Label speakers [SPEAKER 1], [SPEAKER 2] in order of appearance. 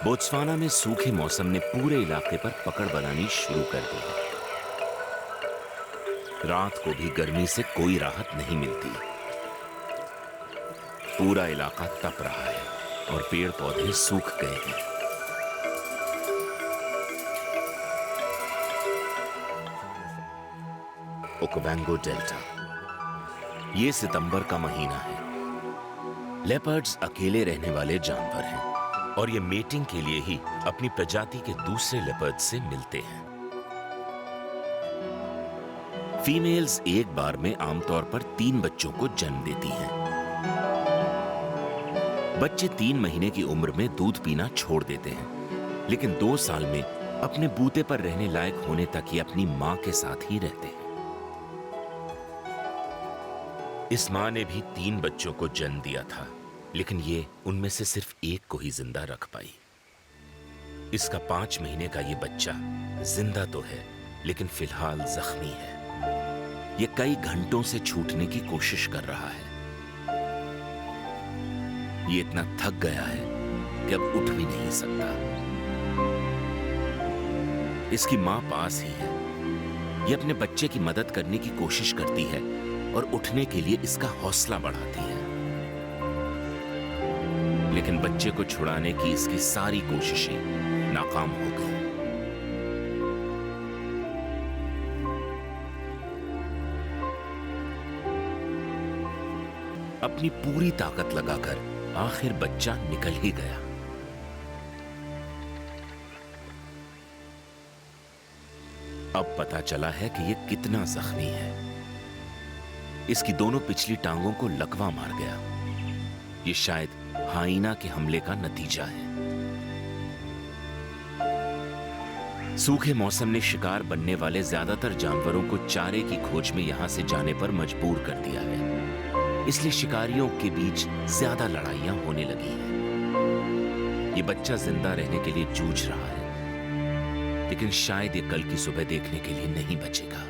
[SPEAKER 1] Botswana में सूखे मौसम ने पूरे इलाके पर पकड़ बनानी शुरू कर दी है। रात को भी गर्मी से कोई राहत नहीं मिलती। पूरा इलाका तप रहा है और पेड़ पौधे सूख गए हैं। Okavango delta. ये सितंबर का महीना है। लेपर्ड्स अकेले रहने वाले जानवर हैं और ये मेटिंग के लिए ही अपनी प्रजाति के दूसरे लेपर्ड्स से मिलते हैं। फीमेल्स एक बार में आमतौर पर 3 बच्चों को जन्म देती हैं। बच्चे 3 महीने की उम्र में दूध पीना छोड़ देते हैं, लेकिन 2 साल में अपने बूते पर रहने लायक होने तक ये अपनी मां के साथ ही रहते हैं। इस मां ने भी 3 बच्चों को जन्म दिया था, लेकिन ये उनमें से सिर्फ एक को ही जिंदा रख पाई। इसका 5 महीने का ये बच्चा जिंदा तो है, लेकिन फिलहाल जख्मी है। ये कई घंटों से छूटने की कोशिश कर रहा है। ये इतना थक गया है कि अब उठ भी नहीं सकता। इसकी मां पास ही है। ये अपने बच्चे की मदद करने की कोशिश करती है और उठने के लिए इसका हौसला बढ़ाती है, लेकिन बच्चे को छुड़ाने की इसकी सारी कोशिशें नाकाम हो गई। अपनी पूरी ताकत लगाकर आखिर बच्चा निकल ही गया। अब पता चला है कि यह कितना जख्मी है। इसकी दोनों पिछली टांगों को लकवा मार गया। यह शायद हाइना के हमले का नतीजा है। सूखे मौसम ने शिकार बनने वाले ज्यादातर जानवरों को चारे की खोज में यहां से जाने पर मजबूर कर दिया है। इसलिए शिकारियों के बीच ज्यादा लड़ाइयां होने लगी हैं। ये बच्चा जिंदा रहने के लिए जूझ रहा है, लेकिन शायद ये कल की सुबह देखने के लिए नहीं बचेगा।